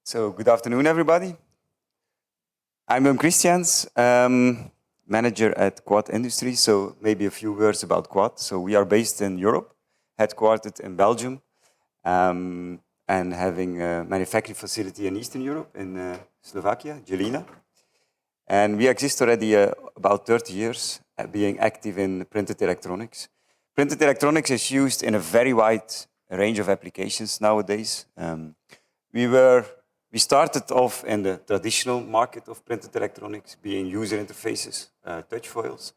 So good afternoon, everybody. I'm Wim Christiaens, manager at Quad Industries. So maybe a few words about Quad. So we are based in Europe, headquartered in Belgium, and having a manufacturing facility in Eastern Europe, in Slovakia, Jelina. And we exist already about 30 years, being active in printed electronics. Printed electronics is used in a very wide range of applications nowadays. We started off in the traditional market of printed electronics, being user interfaces, touch foils.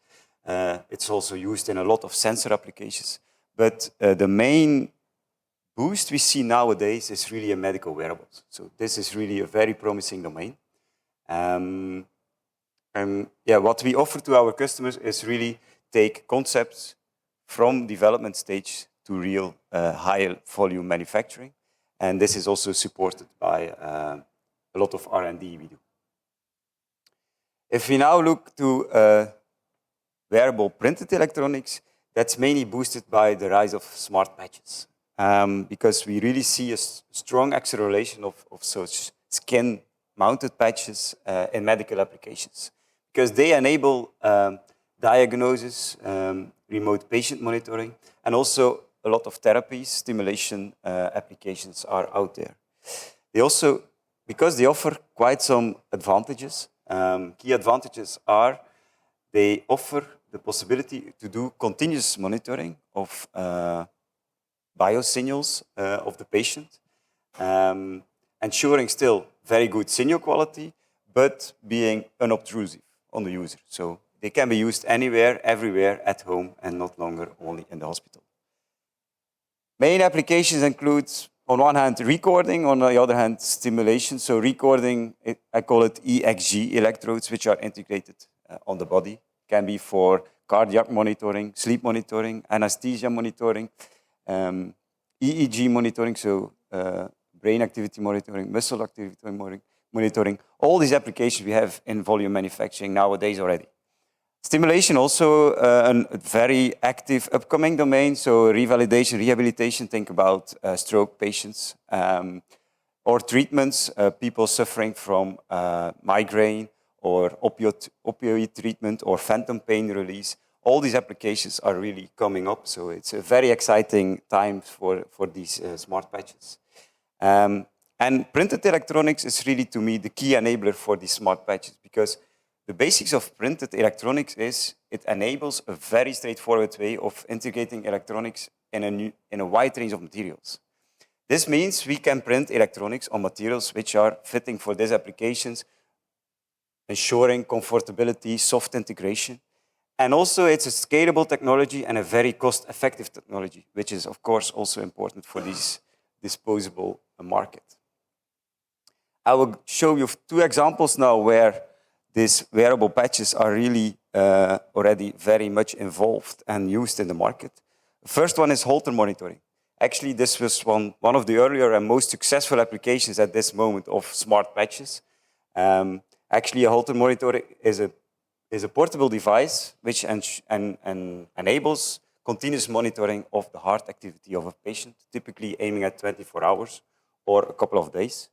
It's also used in a lot of sensor applications. But the main boost we see nowadays is really in medical wearables. So this is really a very promising domain. What we offer to our customers is really take concepts from development stage to real higher volume manufacturing. And this is also supported by a lot of R&D we do. If we now look to wearable printed electronics, that's mainly boosted by the rise of smart patches. Because we really see a strong acceleration of such skin-mounted patches in medical applications. Because they enable diagnosis, remote patient monitoring, and also a lot of therapies, stimulation applications are out there. They also, because they offer quite some advantages, key advantages are they offer the possibility to do continuous monitoring of biosignals of the patient, ensuring still very good signal quality, but being unobtrusive on the user. So they can be used anywhere, everywhere, at home, and not longer only in the hospital. Main applications include, on one hand, recording, on the other hand, stimulation. So recording, I call it EXG electrodes, which are integrated on the body. Can be for cardiac monitoring, sleep monitoring, anesthesia monitoring, EEG monitoring, so brain activity monitoring, muscle activity monitoring. All these applications we have in volume manufacturing nowadays already. Stimulation also a very active upcoming domain, so revalidation, rehabilitation, think about stroke patients, or treatments, people suffering from migraine or opioid treatment or phantom pain release. All these applications are really coming up, so it's a very exciting time for these smart patches. And printed electronics is really, to me, the key enabler for these smart patches, because the basics of printed electronics is it enables a very straightforward way of integrating electronics in a wide range of materials. This means we can print electronics on materials which are fitting for these applications, ensuring comfortability, soft integration. And also it's a scalable technology and a very cost-effective technology, which is of course also important for this disposable market. I will show you two examples now where these wearable patches are really already very much involved and used in the market. The first one is Holter monitoring. Actually, this was one of the earlier and most successful applications at this moment of smart patches. Actually, a Holter monitor is a portable device which enables continuous monitoring of the heart activity of a patient, typically aiming at 24 hours or a couple of days.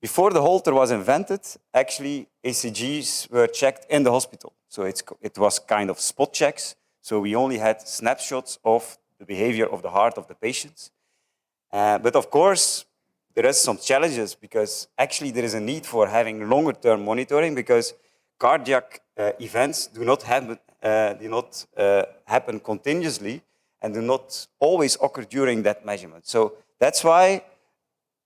Before the Holter was invented, actually ECGs were checked in the hospital. So it was kind of spot checks. So we only had snapshots of the behavior of the heart of the patients. But of course, there are some challenges because actually there is a need for having longer-term monitoring because cardiac events do not happen continuously and do not always occur during that measurement. So that's why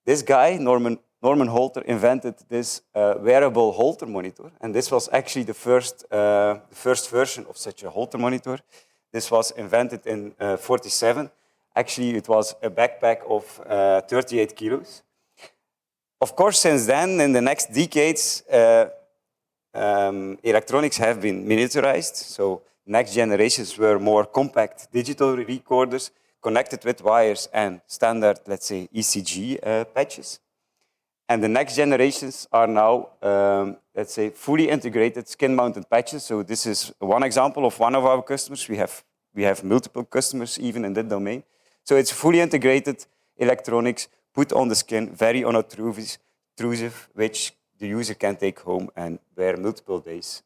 this guy, Norman Holter, invented this wearable Holter monitor. And this was actually the first version of such a Holter monitor. This was invented in 1947. Actually, it was a backpack of 38 kilos. Of course, since then, in the next decades, electronics have been miniaturized. So next generations were more compact digital recorders connected with wires and standard, let's say, ECG patches. And the next generations are now, let's say, fully integrated skin-mounted patches. So this is one example of one of our customers. We have multiple customers even in that domain. So it's fully integrated electronics put on the skin, very unobtrusive, non-obtrusive, which the user can take home and wear multiple days.